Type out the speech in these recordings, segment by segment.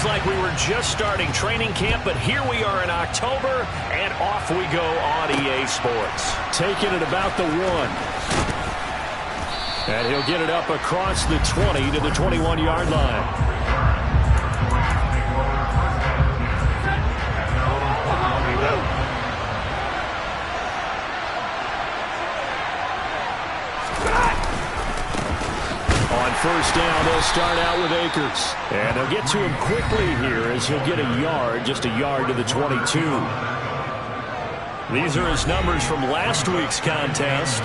feels like we were just starting training camp, but here we are in October, and off we go on EA Sports. Taking it about the 1. And he'll get it up across the 20 to the 21-yard line. First down, they'll start out with Akers. And they'll get to him quickly here as he'll get a yard, just a yard to the 22. These are his numbers from last week's contest.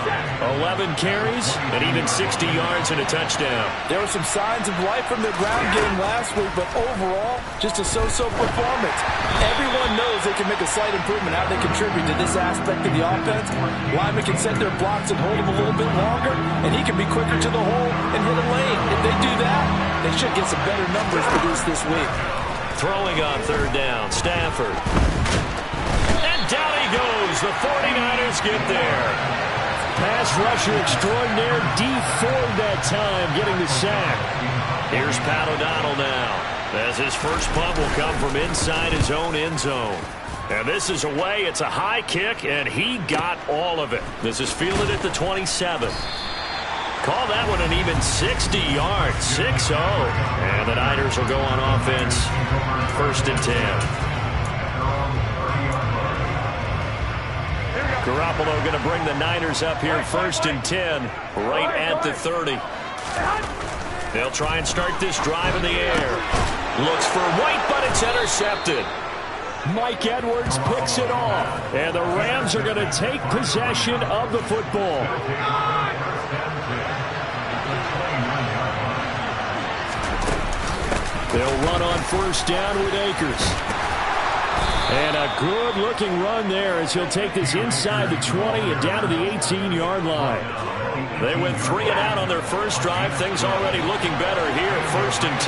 11 carries and even 60 yards and a touchdown. There were some signs of life from their ground game last week, but overall, just a so-so performance. Everyone knows they can make a slight improvement how they contribute to this aspect of the offense. Linemen can set their blocks and hold them a little bit longer, and he can be quicker to the hole and hit a lane. If they do that, they should get some better numbers produced this week. Throwing on third down, Stafford. And down he goes. The 49ers get there. Pass rusher extraordinaire, Dee Ford that time, getting the sack. Here's Pat O'Donnell now, as his first punt will come from inside his own end zone. And this is away. It's a high kick, and he got all of it. This is fielded at the 27. Call that one an even 60 yards, 6-0. And the Niners will go on offense, 1st and 10. Garoppolo going to bring the Niners up here 1st and 10, right at the 30. They'll try and start this drive in the air. Looks for White, but it's intercepted. Mike Edwards picks it off. And the Rams are going to take possession of the football. They'll run on 1st down with Akers. And a good-looking run there as he'll take this inside the 20 and down to the 18-yard line. They went 3 and out on their first drive. Things already looking better here at 1st and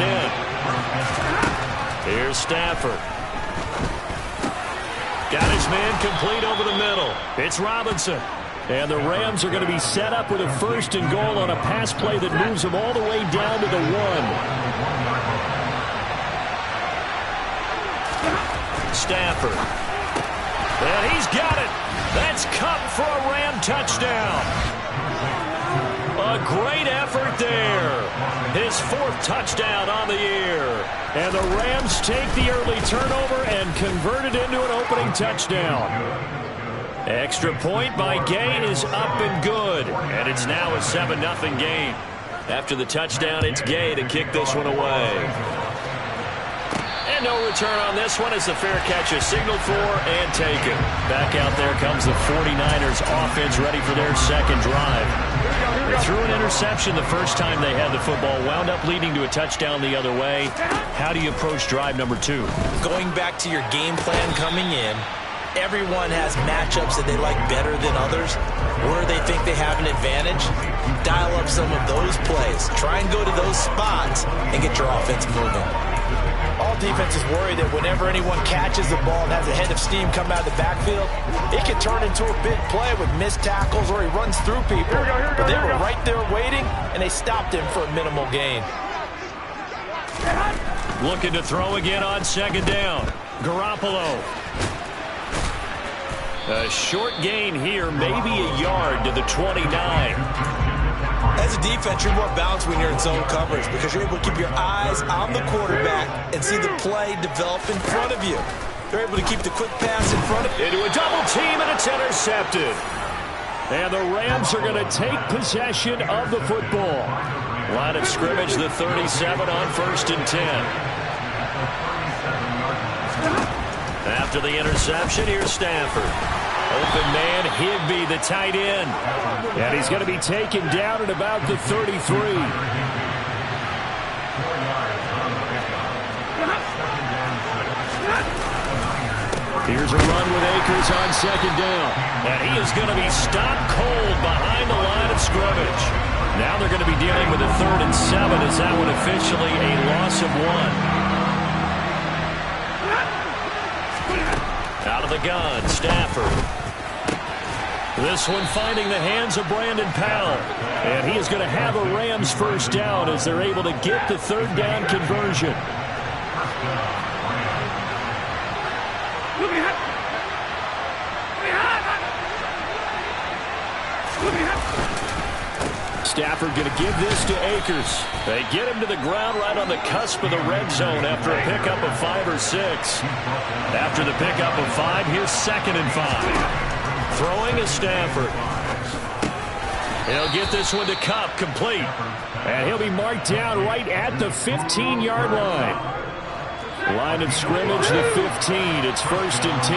10. Here's Stafford. Got his man complete over the middle. It's Robinson. And the Rams are going to be set up with a 1st and goal on a pass play that moves them all the way down to the 1. Stafford. And he's got it. That's Kupp for a Ram touchdown. A great effort there. His 4th touchdown on the year. And the Rams take the early turnover and convert it into an opening touchdown. Extra point by Gay is up and good. And it's now a 7-0 game. After the touchdown, it's Gay to kick this one away. No return on this one as the fair catch is signaled for and taken. Back out there comes the 49ers offense ready for their second drive. They threw an interception the first time they had the football, wound up leading to a touchdown the other way. How do you approach drive number 2? Going back to your game plan coming in, everyone has matchups that they like better than others. Where they think they have an advantage, dial up some of those plays. Try and go to those spots and get your offense moving. All defenses worry that whenever anyone catches the ball and has a head of steam come out of the backfield, it can turn into a big play with missed tackles or he runs through people. But they were right there waiting, and they stopped him for a minimal gain. Looking to throw again on 2nd down. Garoppolo. A short gain here, maybe a yard to the 29. As a defense, you're more balanced when you're in zone coverage because you're able to keep your eyes on the quarterback and see the play develop in front of you. They're able to keep the quick pass in front of you. Into a double team, and it's intercepted. And the Rams are going to take possession of the football. Line of scrimmage, the 37 on 1st and 10. After the interception, here's Stafford. Open man, Higbee, the tight end. And he's going to be taken down at about the 33. Here's a run with Akers on 2nd down. And he is going to be stopped cold behind the line of scrimmage. Now they're going to be dealing with a 3rd and 7 as that one officially a loss of 1. Out of the gun, Stafford. This one finding the hands of Brandon Powell. And he is going to have a Rams 1st down as they're able to get the 3rd down conversion. Stafford going to give this to Akers. They get him to the ground right on the cusp of the red zone after a pickup of 5 or 6. After the pickup of 5, here's 2nd and 5. Throwing is Stafford. He'll get this one to Kupp, complete. And he'll be marked down right at the 15-yard line. Line of scrimmage, the 15. It's 1st and 10.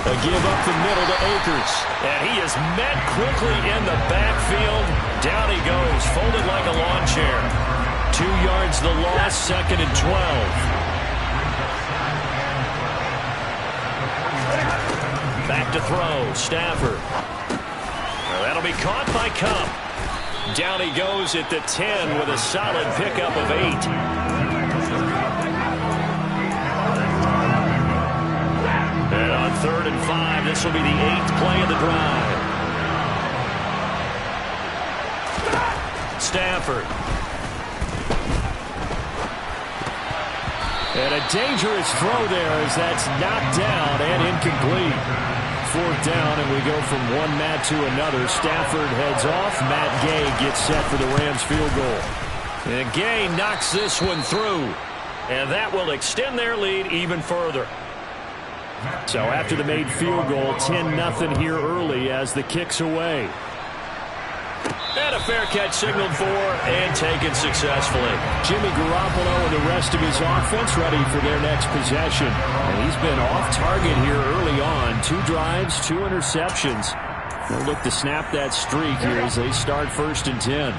A give up the middle to Akers. And he is met quickly in the backfield. Down he goes, folded like a lawn chair. 2 yards the loss, 2nd and 12. Back to throw, Stafford. Well, that'll be caught by Kupp. Down he goes at the 10 with a solid pickup of 8. And on 3rd and 5, this will be the 8th play of the drive. Stafford. And a dangerous throw there as that's knocked down and incomplete. 4th down, and we go from one Matt to another. Stafford heads off. Matt Gay gets set for the Rams field goal. And Gay knocks this one through. And that will extend their lead even further. So after the made field goal, 10-0 here early as the kick's away. And a fair catch signaled for and taken successfully. Jimmy Garoppolo and the rest of his offense ready for their next possession. And he's been off target here early on. 2 drives, 2 interceptions. They'll look to snap that streak here as they start 1st and 10.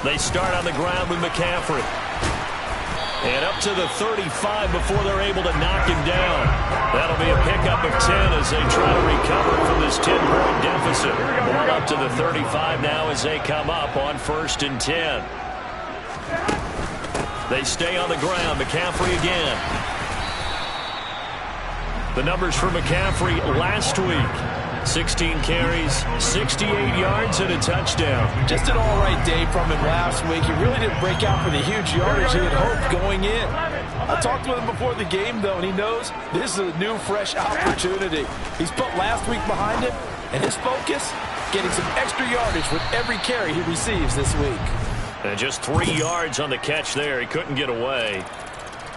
They start on the ground with McCaffrey. And up to the 35 before they're able to knock him down. That'll be a pickup of 10 as they try to recover from this 10-point deficit. Ball up to the 35 now as they come up on 1st and 10. They stay on the ground. McCaffrey again. The numbers for McCaffrey last week. 16 carries, 68 yards, and a touchdown. Just an all-right day from him last week. He really didn't break out for the huge yardage he had hoped going in. I talked with him before the game, though, and he knows this is a new, fresh opportunity. He's put last week behind him, and his focus, getting some extra yardage with every carry he receives this week. And just 3 yards on the catch there. He couldn't get away.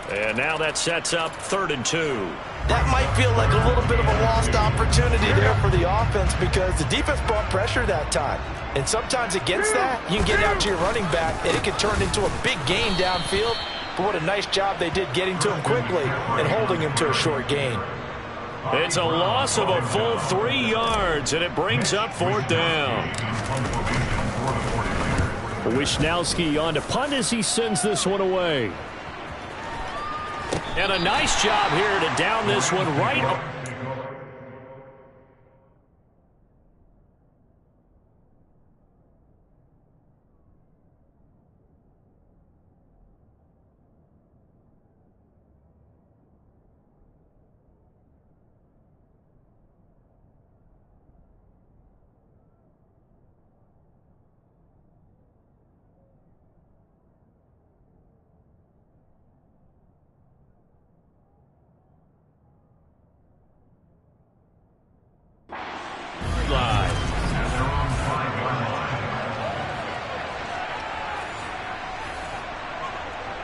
And now that sets up 3rd and 2. That might feel like a little bit of a lost opportunity there for the offense because the defense brought pressure that time. And sometimes against that, you can get out to your running back, and it can turn into a big gain downfield. But what a nice job they did getting to him quickly and holding him to a short gain. It's a loss of a full 3 yards, and it brings up 4th down. Wisnowski on to punt as he sends this one away. And a nice job here to down this one right up.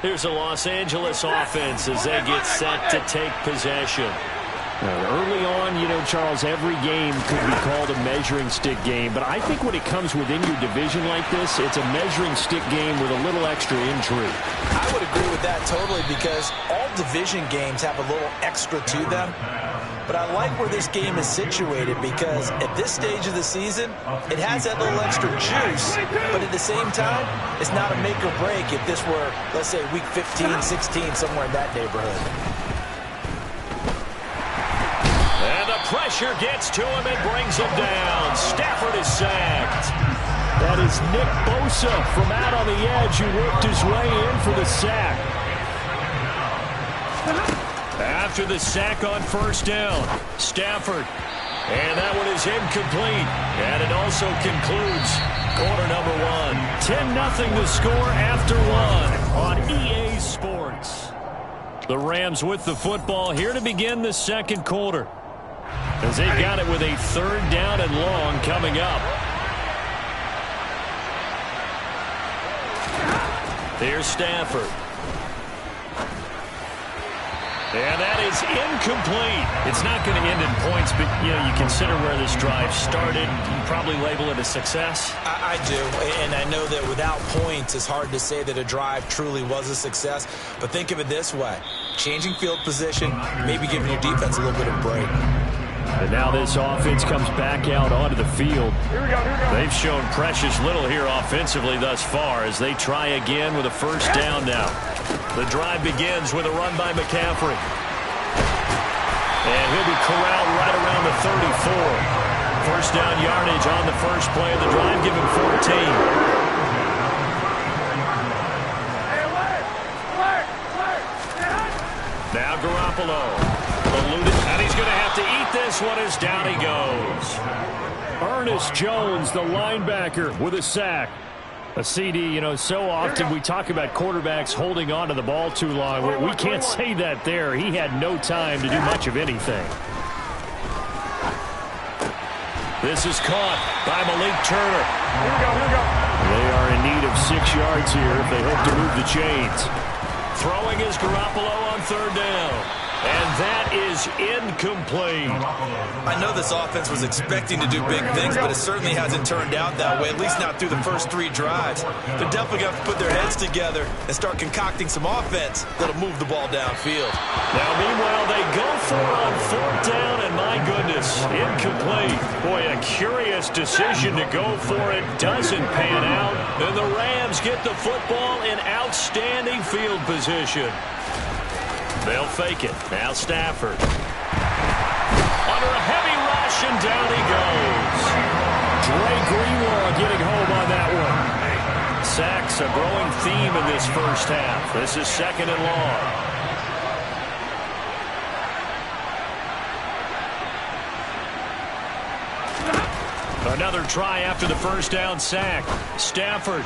Here's the Los Angeles offense as they get set to take possession. Early on, you know, Charles, every game could be called a measuring stick game. But I think when it comes within your division like this, it's a measuring stick game with a little extra intrigue. I would agree with that totally because all division games have a little extra to them. But I like where this game is situated because at this stage of the season, it has that little extra juice. But at the same time, it's not a make or break if this were, let's say, week 15, 16, somewhere in that neighborhood. And the pressure gets to him and brings him down. Stafford is sacked. That is Nick Bosa from out on the edge who worked his way in for the sack. After the sack on 1st down, Stafford And that one is incomplete. And it also concludes quarter number 1. 10-0 the score after 1 on EA Sports. The Rams with the football here to begin the second quarter, as they've got it with a 3rd down and long coming up. Here's Stafford. And that is incomplete. It's not going to end in points, but, you consider where this drive started. You probably label it a success. I do, and I know that without points, it's hard to say that a drive truly was a success. But think of it this way. Changing field position, maybe giving your defense a little bit of a break. And now this offense comes back out onto the field. They've shown precious little here offensively thus far as they try again with a 1st down now. The drive begins with a run by McCaffrey. And he'll be corralled right around the 34. 1st down yardage on the first play of the drive. Give him 14. Now Garoppolo. Eluded, and he's going to have to eat this one as down he goes. Ernest Jones, the linebacker, with a sack. A CD, so often we talk about quarterbacks holding on to the ball too long. We can't say that there. He had no time to do much of anything. This is caught by Malik Turner. They are in need of 6 yards here if they hope to move the chains. Throwing is Garoppolo on 3rd down. And that is incomplete. I know this offense was expecting to do big things, but it certainly hasn't turned out that way, at least not through the first 3 drives. They're definitely going to have to put their heads together and start concocting some offense that'll move the ball downfield. Now, meanwhile, they go for it on 4th down, and my goodness, incomplete. Boy, a curious decision to go for it. Doesn't pan out. And the Rams get the football in outstanding field position. They'll fake it. Now Stafford. Under a heavy rush, and down he goes. Dre Greenlaw getting home on that one. Sacks a growing theme in this first half. This is 2nd and long. Another try after the 1st down sack. Stafford.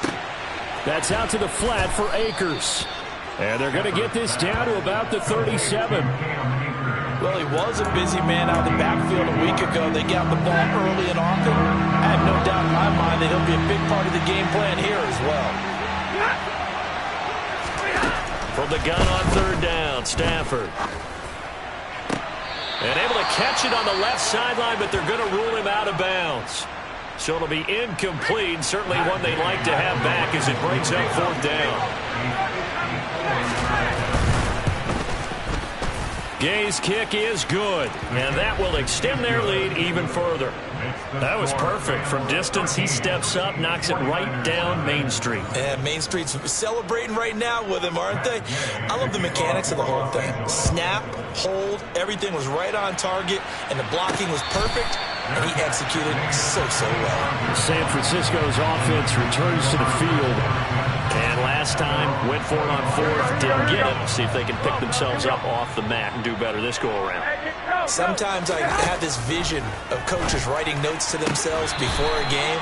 That's out to the flat for Akers. And they're going to get this down to about the 37. Well, he was a busy man out of the backfield a week ago. They got the ball early and often. I have no doubt in my mind that he'll be a big part of the game plan here as well. From the gun on 3rd down, Stafford. And able to catch it on the left sideline, but they're going to rule him out of bounds. So it'll be incomplete. Certainly one they'd like to have back as it brings up 4th down. Gay's kick is good, and that will extend their lead even further. That was perfect. From distance, he steps up, knocks it right down Main Street. And Main Street's celebrating right now with him, aren't they? I love the mechanics of the whole thing. Snap, hold, everything was right on target, and the blocking was perfect, and he executed so well. San Francisco's offense returns to the field. And last time, went for it on 4th, didn't get it. See if they can pick themselves up off the mat and do better this go-around. Sometimes I have this vision of coaches writing notes to themselves before a game.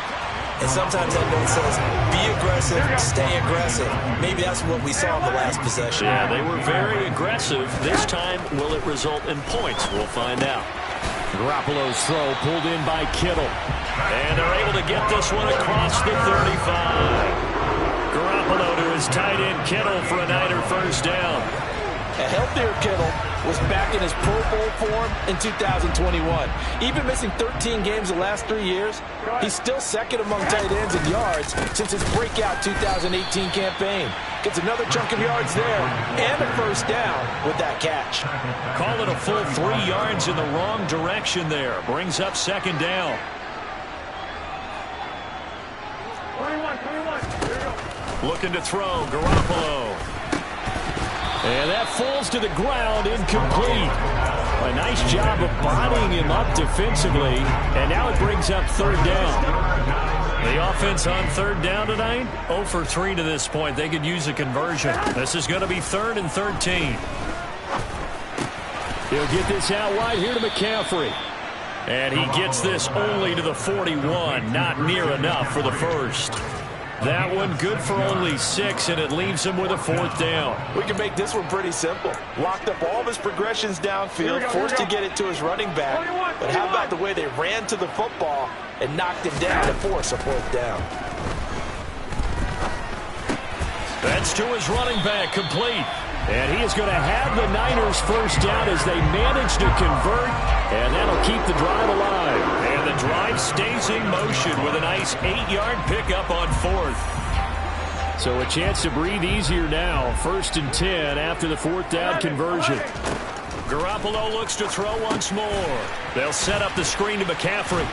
And sometimes that note says, be aggressive, stay aggressive. Maybe that's what we saw in the last possession. Yeah, they were very aggressive. This time, will it result in points? We'll find out. Garoppolo's throw pulled in by Kittle. And they're able to get this one across the 35. Garoppolo to his tight end Kittle for a Niner 1st down. A healthier Kittle was back in his Pro Bowl form in 2021. Even missing 13 games the last 3 years, he's still 2nd among tight ends in yards since his breakout 2018 campaign. Gets another chunk of yards there and a 1st down with that catch. Call it a full 3 yards in the wrong direction there. Brings up 2nd down. 21. Looking to throw, Garoppolo. And that falls to the ground, incomplete. A nice job of bodying him up defensively, and now it brings up 3rd down. The offense on 3rd down tonight, 0 for 3 to this point. They could use a conversion. This is going to be 3rd and 13. He'll get this out wide here to McCaffrey. And he gets this only to the 41. Not near enough for the first. That one good for only 6, and it leaves him with a 4th down. We can make this one pretty simple. Locked up all of his progressions downfield, forced to get it to his running back. But how about the way they ran to the football and knocked him down to force a 4th down? That's to his running back, complete. And he is going to have the Niners first down as they manage to convert, and that'll keep the drive alive. And the drive stays in motion with a nice 8-yard pickup on 4th. So a chance to breathe easier now. 1st and 10 after the 4th down conversion. Garoppolo looks to throw once more. They'll set up the screen to McCaffrey.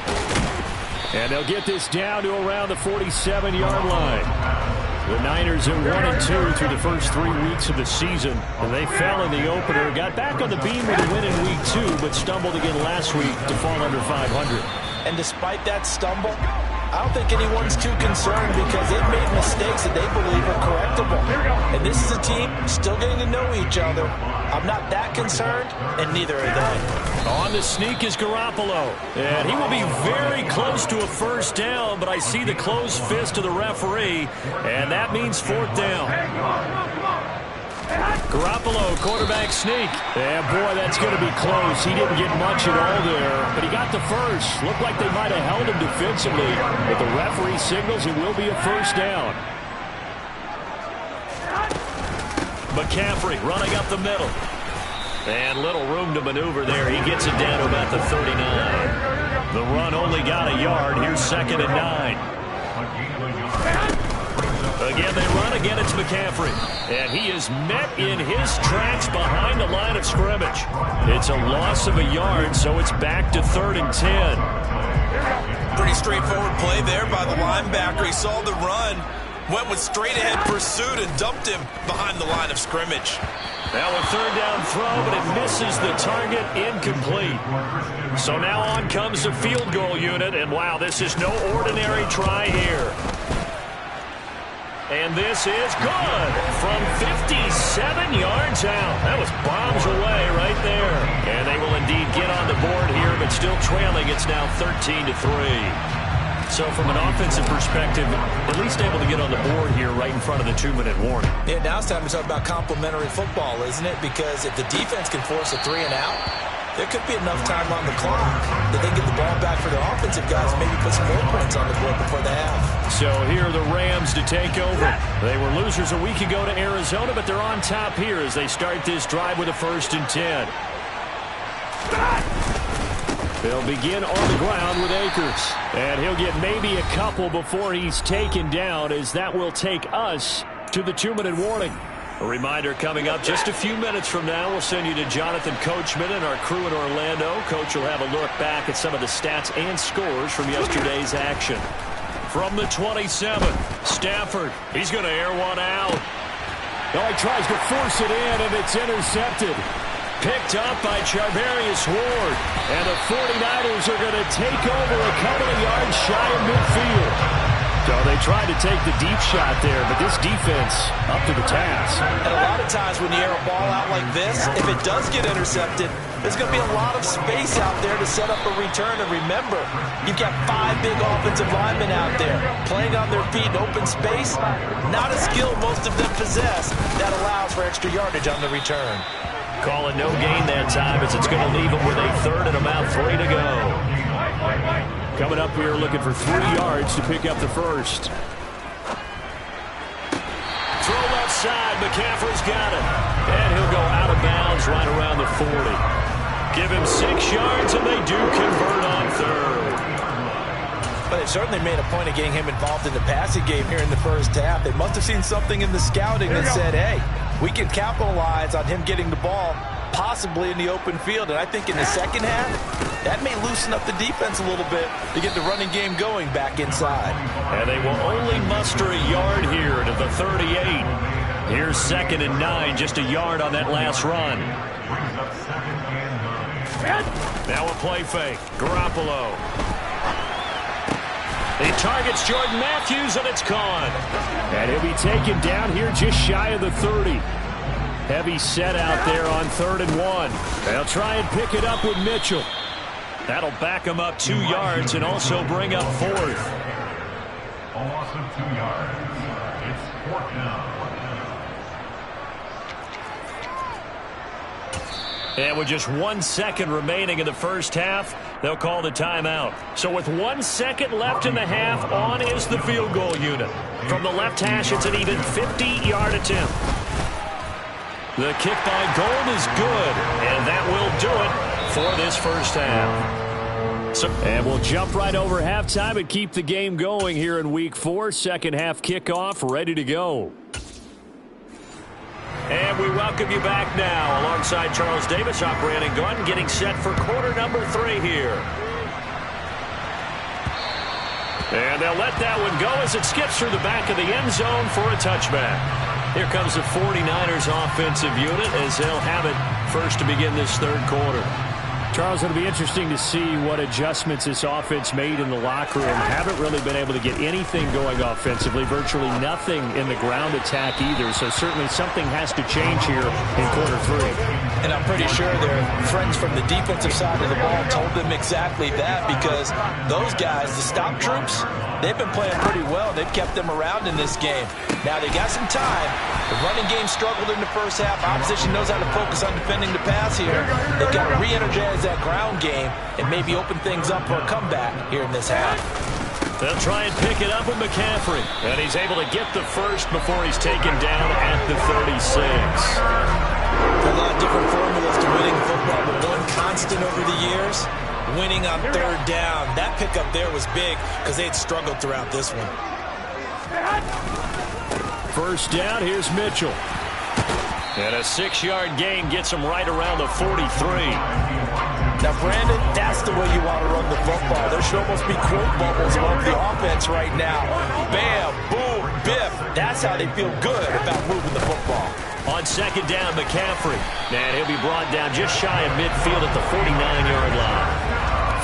And they'll get this down to around the 47-yard line. The Niners are 1-2 through the first 3 weeks of the season. And they fell in the opener, got back on the beam with a win in week 2, but stumbled again last week to fall under 500. And despite that stumble, I don't think anyone's too concerned because they've made mistakes that they believe are correctable. And this is a team still getting to know each other. I'm not that concerned, and neither are they. On the sneak is Garoppolo. And he will be very close to a first down, but I see the closed fist of the referee, and that means 4th down. Garoppolo, quarterback sneak. And boy, that's going to be close. He didn't get much at all there, but he got the first. Looked like they might have held him defensively, but the referee signals it will be a first down. McCaffrey running up the middle. And little room to maneuver there. He gets it down to about the 39. The run only got a yard. Here's 2nd and 9. Again, they run. Again, it's McCaffrey. And he is met in his tracks behind the line of scrimmage. It's a loss of a yard, so it's back to 3rd and 10. Pretty straightforward play there by the linebacker. He saw the run, went with straight-ahead pursuit, and dumped him behind the line of scrimmage. Now a 3rd down throw, but it misses the target, incomplete. So now on comes the field goal unit, and wow, this is no ordinary try here. And this is good from 57 yards out. That was bombs away right there. And they will indeed get on the board here, but still trailing. It's now 13-3. So from an offensive perspective, at least able to get on the board here right in front of the 2-minute warning. Yeah, now it's time to talk about complementary football, isn't it? Because if the defense can force a 3 and out, there could be enough time on the clock that they get the ball back for their offensive guys and maybe put some more points on the board before the half. So here are the Rams to take over. They were losers a week ago to Arizona, but they're on top here as they start this drive with a 1st and 10. They'll begin on the ground with Akers. And he'll get maybe a couple before he's taken down, as that will take us to the 2-minute warning. A reminder coming up just a few minutes from now. We'll send you to Jonathan Coachman and our crew in Orlando. Coach will have a look back at some of the stats and scores from yesterday's action. From the 27, Stafford. He's going to air one out. Oh, he tries to force it in, and it's intercepted. Picked up by Charvarius Ward. And the 49ers are going to take over a couple of yards shy of midfield. So they tried to take the deep shot there, but this defense up to the task. And a lot of times when you air a ball out like this, if it does get intercepted, there's going to be a lot of space out there to set up a return. And remember, you've got 5 big offensive linemen out there playing on their feet in open space. Not a skill most of them possess that allows for extra yardage on the return. Call it no gain that time, as it's going to leave them with a 3rd and about 3 to go. Coming up here looking for 3 yards to pick up the first. Throw left side. McCaffrey's got it. And he'll go out of bounds right around the 40. Give him 6 yards, and they do convert on 3rd. But they certainly made a point of getting him involved in the passing game here in the first half. They must have seen something in the scouting that said, hey, we can capitalize on him getting the ball possibly in the open field. And I think in the second half, that may loosen up the defense a little bit to get the running game going back inside. And they will only muster a yard here to the 38. Here's 2nd and 9, just a yard on that last run. Now a play fake. Garoppolo. He targets Jordan Matthews, and it's gone. And he'll be taken down here just shy of the 30. Heavy set out there on 3rd and 1. They'll try and pick it up with Mitchell. That'll back him up 2 yards and also bring up 4th. A loss of 2 yards. It's 4th down. And with just 1 second remaining in the first half, they'll call the timeout. So with 1 second left in the half, on is the field goal unit. From the left hash, it's an even 50-yard attempt. The kick by Gold is good, and that will do it for this first half. And we'll jump right over halftime and keep the game going here in Week 4. Second half kickoff ready to go. And we welcome you back now alongside Charles Davis. I'm Brandon Gunn getting set for quarter number 3 here. And they'll let that one go as it skips through the back of the end zone for a touchback. Here comes the 49ers offensive unit as they'll have it first to begin this third quarter. Charles, it'll be interesting to see what adjustments this offense made in the locker room. Haven't really been able to get anything going offensively, virtually nothing in the ground attack either. So certainly something has to change here in quarter 3. And I'm pretty sure their friends from the defensive side of the ball told them exactly that, because those guys, the stop troops, they've been playing pretty well. They've kept them around in this game. Now they got some time. The running game struggled in the first half. Opposition knows how to focus on defending the pass here. They've got to re-energize that ground game and maybe open things up for a comeback here in this half. They'll try and pick it up with McCaffrey. And he's able to get the first before he's taken down at the 36. A lot of different formulas to winning football, but one constant over the years, winning on third down. That pickup there was big because they had struggled throughout this one. First down, here's Mitchell. And a 6-yard gain gets him right around the 43. Now, Brandon, that's the way you want to run the football. There should almost be quote bubbles above the offense right now. Bam, boom, biff. That's how they feel good about moving the football. On second down, McCaffrey. And he'll be brought down just shy of midfield at the 49-yard line.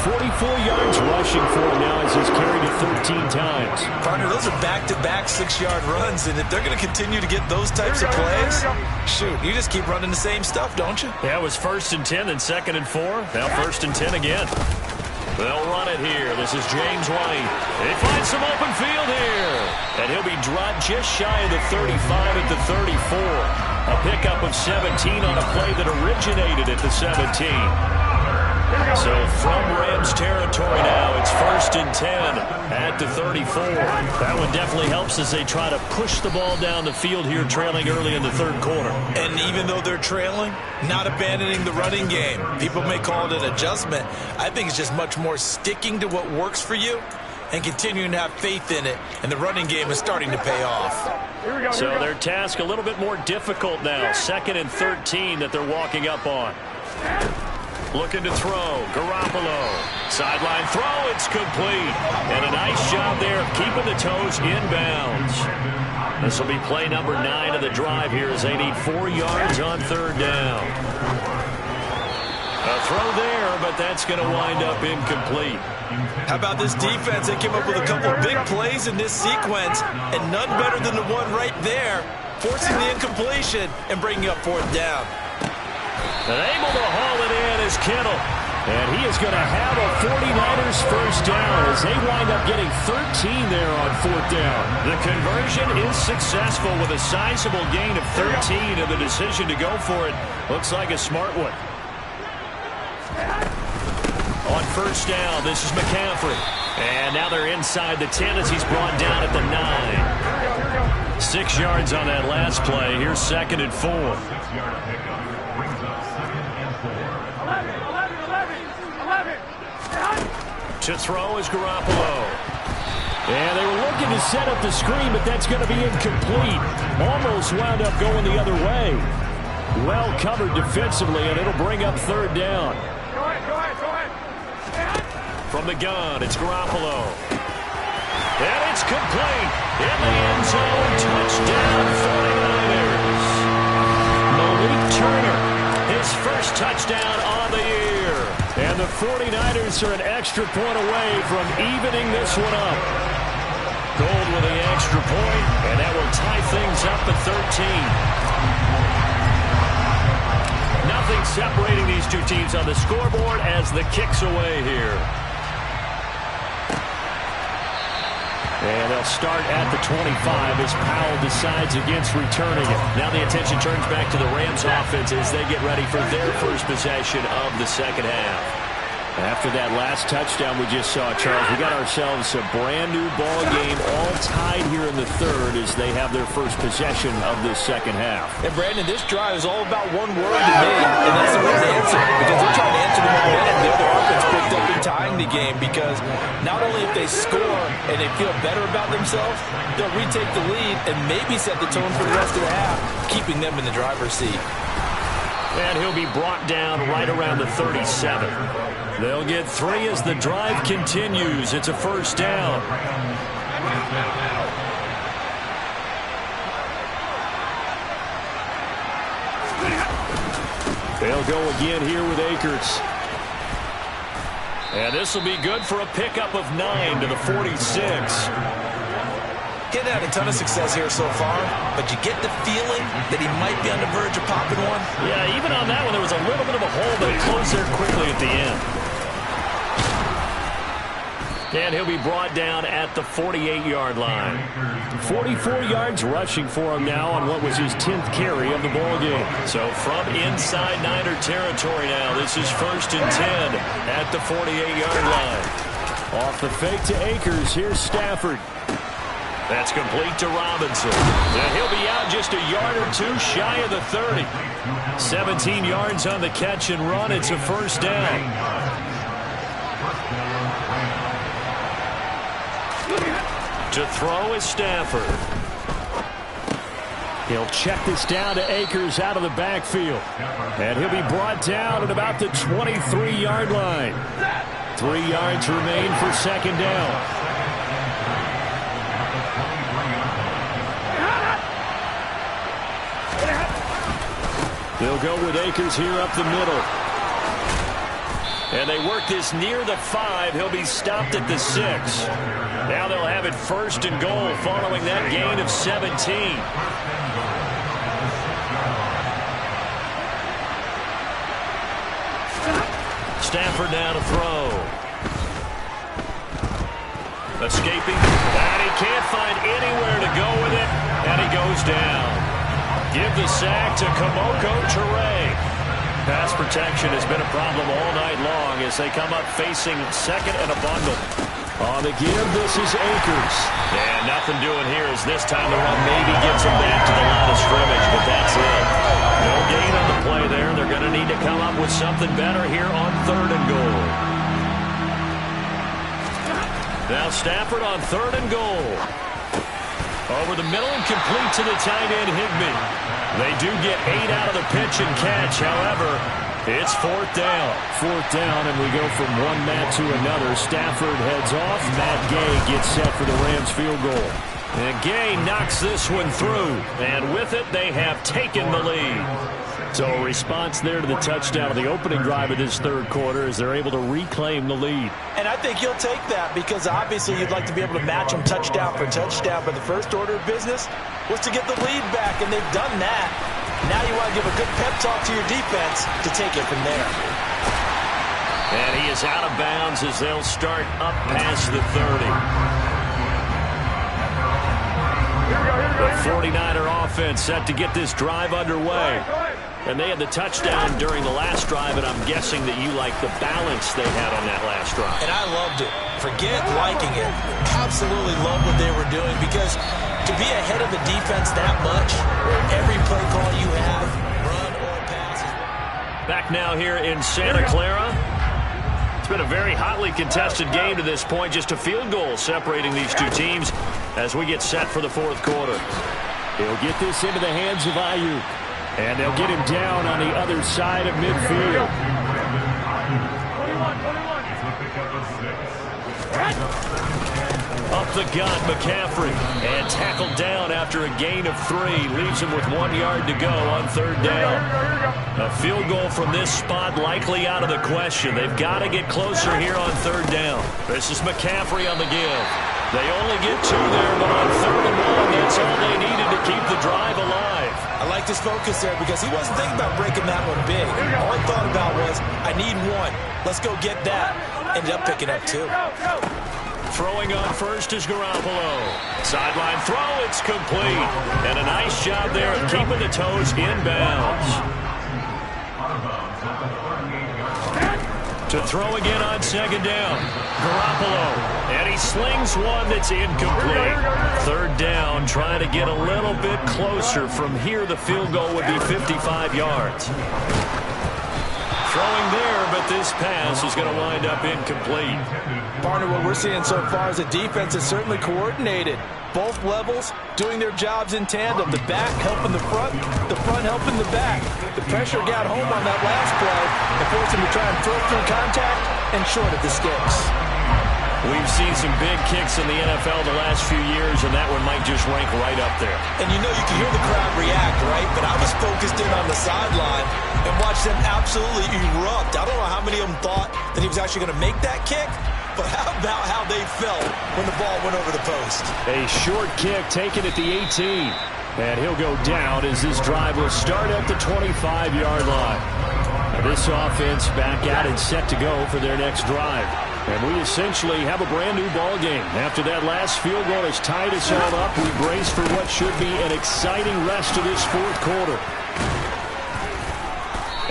44 yards rushing for him now as he's carried it 13 times. Partner, those are back-to-back 6-yard runs, and if they're going to continue to get those types of plays, shoot, you just keep running the same stuff, don't you? Yeah, it was 1st and 10, then 2nd and 4. Now 1st and 10 again. They'll run it here. This is James White. They find some open field here. And he'll be dropped just shy of the 35 at the 34. A pickup of 17 on a play that originated at the 17. So from Rams territory now, it's 1st and 10 at the 34. That one definitely helps as they try to push the ball down the field here, trailing early in the third quarter. And even though they're trailing, not abandoning the running game. People may call it an adjustment. I think it's just much more sticking to what works for you and continuing to have faith in it. And the running game is starting to pay off. So their task a little bit more difficult now. 2nd and 13 that they're walking up on. Looking to throw. Garoppolo. Sideline throw. It's complete. And a nice job there of keeping the toes inbounds. This will be play number 9 of the drive here as they need 4 yards on third down. A throw there, but that's going to wind up incomplete. How about this defense? They came up with a couple big plays in this sequence, and none better than the one right there, forcing the incompletion and bringing up 4th down. And able to haul it in is Kittle. And he is going to have a 49ers first down as they wind up getting 13 there on 4th down. The conversion is successful with a sizable gain of 13, and the decision to go for it looks like a smart one. On first down, this is McCaffrey. And now they're inside the 10 as he's brought down at the 9. 6 yards on that last play. Here's 2nd and 4. To throw is Garoppolo. And they were looking to set up the screen, but that's going to be incomplete. Almost wound up going the other way. Well covered defensively, and it'll bring up 3rd down. From the gun, it's Garoppolo. And it's complete. In the end zone, touchdown 49ers. Malik Turner, his first touchdown on the year. And the 49ers are an extra point away from evening this one up. Gold with the extra point, and that will tie things up at 13. Nothing point separating these two teams on the scoreboard as the kick's away here. And they'll start at the 25 as Powell decides against returning it. Now the attention turns back to the Rams offense as they get ready for their first possession of the second half. After that last touchdown we just saw, Charles, we got ourselves a brand new ball game, all tied here in the third as they have their first possession of this second half. And Brandon, this drive is all about one word to me, and that's the word answer. Because they're trying to answer the momentum the other offense picked up in tying the game. Because not only if they score and they feel better about themselves, they'll retake the lead and maybe set the tone for the rest of the half, keeping them in the driver's seat. And he'll be brought down right around the 37. They'll get 3 as the drive continues. It's a first down. They'll go again here with Akers. And this will be good for a pickup of 9 to the 46. Getting had a ton of success here so far, but you get the feeling that he might be on the verge of popping one. Yeah, even on that one, there was a little bit of a hole, but it closed there quickly at the end. And he'll be brought down at the 48-yard line. 44 yards rushing for him now on what was his 10th carry of the ball game. So from inside Niner territory now, this is 1st and 10 at the 48-yard line. Off the fake to Akers, here's Stafford. That's complete to Robinson. And he'll be out just a yard or two shy of the 30. 17 yards on the catch and run. It's a first down. To throw is Stafford. He'll check this down to Akers out of the backfield. And he'll be brought down at about the 23-yard line. 3 yards remain for second down. They'll go with Akers here up the middle. And they work this near the 5. He'll be stopped at the 6. Now they'll have it 1st and goal following that gain of 17. Stafford now to throw. Escaping. And he can't find anywhere to go with it. And he goes down. Give the sack to Kemoko Turay. Pass protection has been a problem all night long as they come up facing second and a bundle. On the give, this is Akers. And nothing doing here as this time the run maybe gets him back to the line of scrimmage, but that's it. No gain on the play there. They're going to need to come up with something better here on 3rd and goal. Now Stafford on 3rd and goal. Over the middle and complete to the tight end Higbee. They do get 8 out of the pitch and catch. However, it's 4th down. 4th down, and we go from one mat to another. Stafford heads off. Matt Gay gets set for the Rams field goal. And Gay knocks this one through. And with it, they have taken the lead. So a response there to the touchdown of the opening drive of this third quarter as they're able to reclaim the lead. And I think you'll take that because obviously you'd like to be able to match them touchdown for touchdown. But the first order of business was to get the lead back, and they've done that. Now you want to give a good pep talk to your defense to take it from there. And he is out of bounds as they'll start up past the 30. The 49er offense set to get this drive underway. And they had the touchdown during the last drive, and I'm guessing that you like the balance they had on that last drive. And I loved it. Forget liking it. Absolutely loved what they were doing because to be ahead of the defense that much, every play call you have, run or pass. Back now here in Santa Clara. It's been a very hotly contested game to this point. Just a field goal separating these two teams as we get set for the 4th quarter. He'll get this into the hands of Ayuk. And they'll get him down on the other side of midfield. Up the gut, McCaffrey. And tackled down after a gain of 3. Leaves him with 1 yard to go on 3rd down. A field goal from this spot likely out of the question. They've got to get closer here on 3rd down. This is McCaffrey on the give. They only get 2 there, but on 3rd and 1, that's all they needed to keep the drive alive. I like liked his focus there because he wasn't thinking about breaking that one big. All he thought about was, I need one. Let's go get that. Ended up picking up two. Throwing on first is Garoppolo. Sideline throw, it's complete. And a nice job there of keeping the toes in bounds. To throw again on second down. Garoppolo. And he slings one that's incomplete. Third down, trying to get a little bit closer. From here, the field goal would be 55 yards. Throwing there, but this pass is going to wind up incomplete. Partner, what we're seeing so far is the defense is certainly coordinated. Both levels doing their jobs in tandem. The back helping the front helping the back. The pressure got home on that last play and forced him to try and throw through contact and short of the sticks. We've seen some big kicks in the NFL the last few years, and that one might just rank right up there. And you know, you can hear the crowd react, right? But I was focused in on the sideline and watched them absolutely erupt. I don't know how many of them thought that he was actually going to make that kick, but how about how they felt when the ball went over the post? A short kick taken at the 18. And he'll go down as this drive will start at the 25-yard line. Now this offense back out and set to go for their next drive. And we essentially have a brand new ball game. After that last field goal has tied us all up, we brace for what should be an exciting rest of this fourth quarter.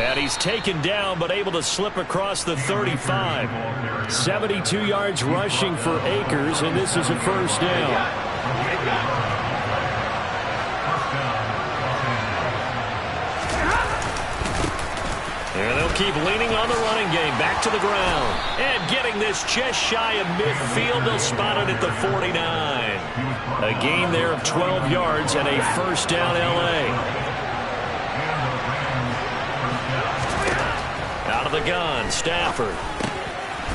And he's taken down but able to slip across the 35. 72 yards rushing for Akers, and this is a first down. And they'll keep leaning on the running game. Back to the ground. And getting this just shy of midfield. They'll spot it at the 49. A gain there of 12 yards and a first down L.A. Out of the gun, Stafford.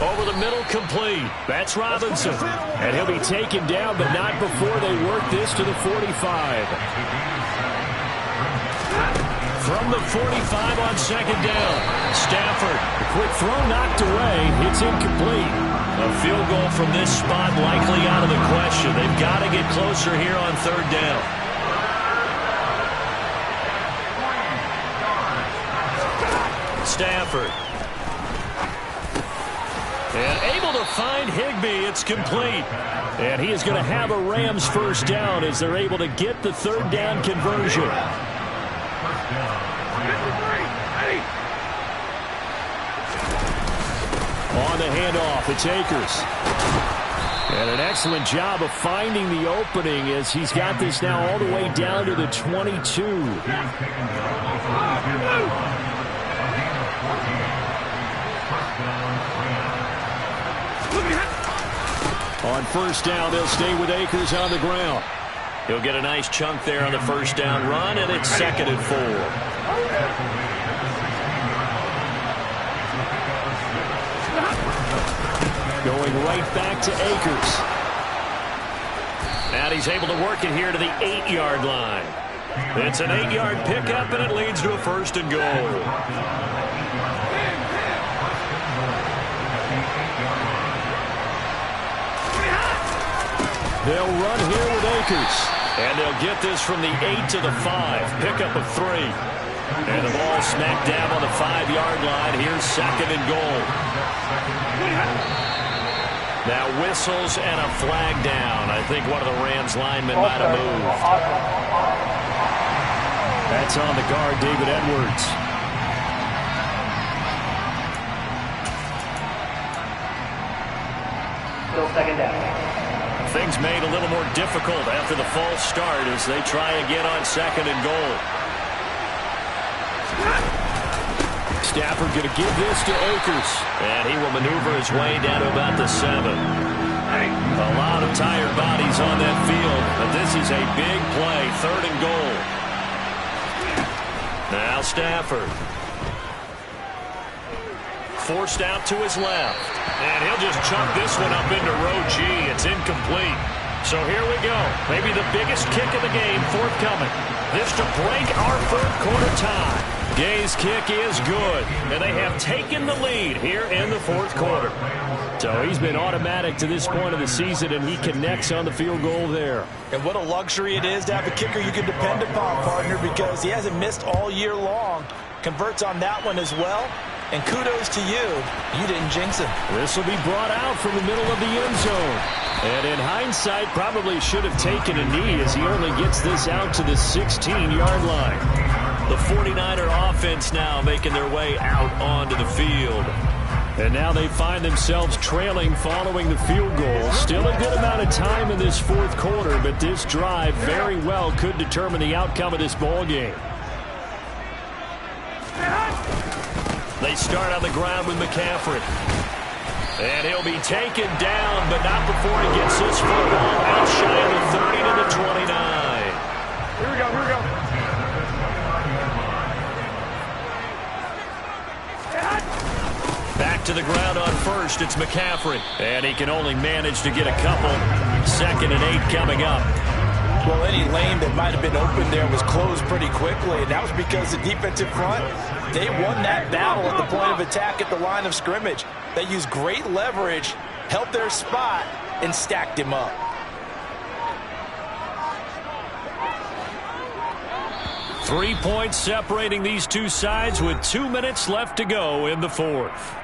Over the middle, complete. That's Robinson. And he'll be taken down, but not before they work this to the 45. From the 45 on second down. Stafford, a quick throw knocked away. It's incomplete. A field goal from this spot likely out of the question. They've got to get closer here on third down. Stafford. And able to find Higbee. It's complete. And he is going to have a Rams first down as they're able to get the third down conversion. On the handoff, it's Akers. And an excellent job of finding the opening as he's got this now all the way down to the 22. On first down, they'll stay with Akers on the ground. He'll get a nice chunk there on the first down run, and it's 2nd and 4. Going right back to Akers. And he's able to work it here to the 8-yard line. It's an 8-yard pickup, and it leads to a first and goal. They'll run here with Akers. And they'll get this from the 8 to the 5. Pickup of 3. And the ball smack dab on the 5-yard line. Here's 2nd and goal. Now whistles and a flag down. I think one of the Rams linemen might have moved. That's on the guard, David Edwards. Still 2nd down. Things made a little more difficult after the false start as they try again on 2nd and goal. Stafford going to give this to Akers. And he will maneuver his way down to about the 7. A lot of tired bodies on that field, but this is a big play. 3rd and goal. Now Stafford. Forced out to his left. And he'll just chunk this one up into row G. It's incomplete. So here we go. Maybe the biggest kick of the game forthcoming. This to break our fourth quarter tie. Gay's kick is good, and they have taken the lead here in the fourth quarter. So he's been automatic to this point of the season, and he connects on the field goal there. And what a luxury it is to have a kicker you can depend upon, partner, because he hasn't missed all year long. Converts on that one as well. And kudos to you. You didn't jinx him. This will be brought out from the middle of the end zone. And in hindsight, probably should have taken a knee as he only gets this out to the 16-yard line. The 49er offense now making their way out onto the field. And now they find themselves trailing following the field goal. Still a good amount of time in this fourth quarter, but this drive very well could determine the outcome of this ball game. They start on the ground with McCaffrey. And he'll be taken down, but not before he gets his football out shy of the 30 to the 29. Here we go. Back to the ground on first, it's McCaffrey. And he can only manage to get a couple. 2nd and 8 coming up. Well, any lane that might have been open there was closed pretty quickly, and that was because the defensive front, they won that battle at the point of attack at the line of scrimmage. They used great leverage, held their spot, and stacked him up. Three points separating these two sides with 2 minutes left to go in the fourth.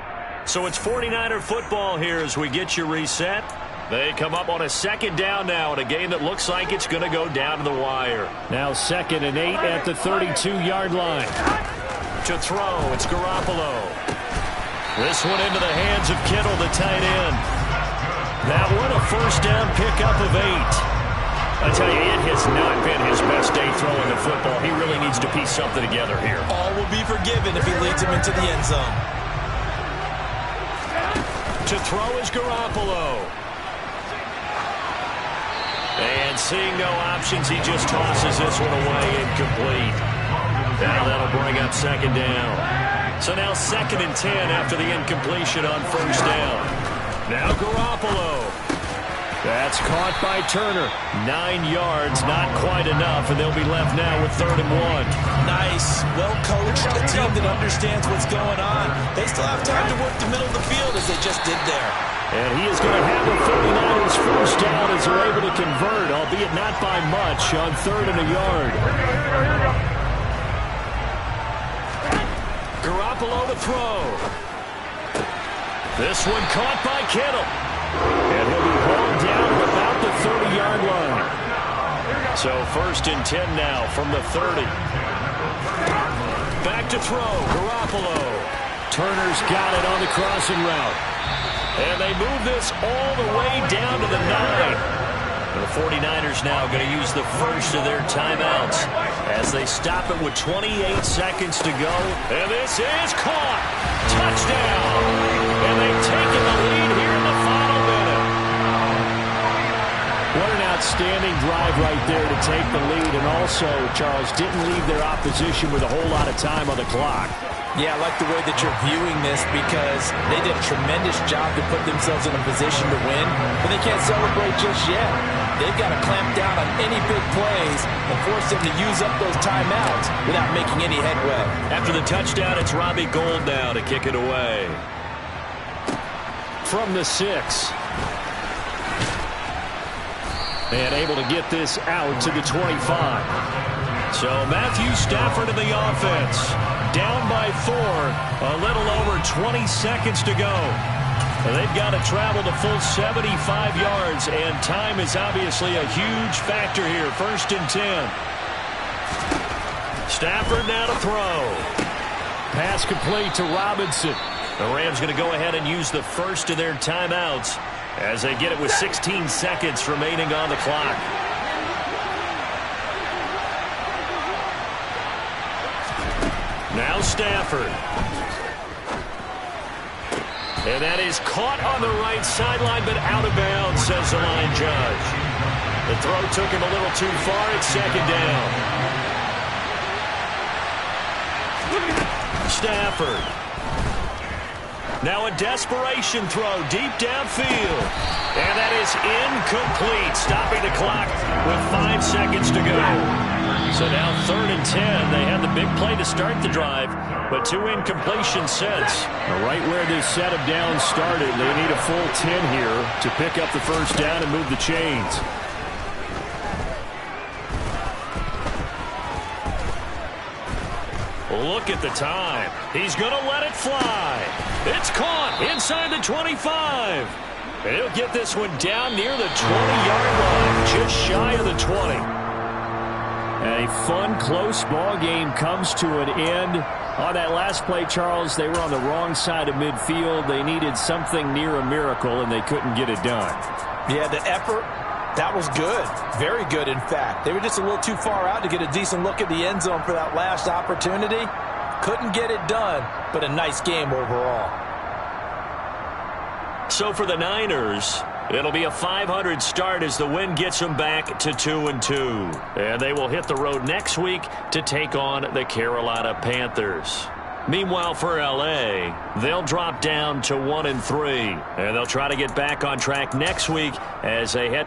So it's 49er football here as we get you reset. They come up on a 2nd down now in a game that looks like it's going to go down to the wire. Now 2nd and 8 at the 32-yard line. To throw, it's Garoppolo. This one into the hands of Kittle, the tight end. That one a first down pickup of 8. I tell you, it has not been his best day throwing the football. He really needs to piece something together here. All will be forgiven if he leads him into the end zone. To throw is Garoppolo. And seeing no options, he just tosses this one away, incomplete. Now that'll bring up 2nd down. So now 2nd and 10 after the incompletion on first down. Now Garoppolo. That's caught by Turner. 9 yards, not quite enough, and they'll be left now with 3rd and 1. Nice, well-coached, a team that understands what's going on. They still have time to work the middle of the field as they just did there. And he is going to have the 49ers first down as they're able to convert, albeit not by much, on 3rd and a yard. Garoppolo to throw. This one caught by Kittle. And he'll be hauled down at about the 30-yard line. So 1st and 10 now from the 30. Back to throw, Garoppolo. Turner's got it on the crossing route. And they move this all the way down to the 9. The 49ers now going to use the first of their timeouts as they stop it with 28 seconds to go. And this is caught. Touchdown. And they've taken the lead here in the final minute. What an outstanding drive right there to take the lead. And also, Charles, didn't leave their opposition with a whole lot of time on the clock. Yeah, I like the way that you're viewing this because they did a tremendous job to put themselves in a position to win, but they can't celebrate just yet. They've got to clamp down on any big plays and force them to use up those timeouts without making any headway. After the touchdown, it's Robbie Gould now to kick it away. From the 6. And able to get this out to the 25. So Matthew Stafford in the offense. Down by 4. A little over 20 seconds to go. They've got to travel the full 75 yards, and time is obviously a huge factor here. 1st and 10. Stafford now to throw. Pass complete to Robinson. The Rams going to go ahead and use the first of their timeouts as they get it with 16 seconds remaining on the clock. Now Stafford. And that is caught on the right sideline, but out of bounds, says the line judge. The throw took him a little too far. It's 2nd down. Stafford. Now a desperation throw deep downfield. And that is incomplete, stopping the clock with 5 seconds to go. So now 3rd and 10. They had the big play to start the drive, but 2 incompletions since. Right where this set of downs started, they need a full 10 here to pick up the first down and move the chains. Look at the time. He's going to let it fly. It's caught inside the 25. And he'll get this one down near the 20-yard line, just shy of the 20. And a fun, close ball game comes to an end. On that last play, Charles, they were on the wrong side of midfield. They needed something near a miracle, and they couldn't get it done. Yeah, the effort, that was good. Very good, in fact. They were just a little too far out to get a decent look at the end zone for that last opportunity. Couldn't get it done, but a nice game overall. So for the Niners, it'll be a .500 start as the win gets them back to 2-2. And they will hit the road next week to take on the Carolina Panthers. Meanwhile, for L.A., they'll drop down to 1-3. And they'll try to get back on track next week as they head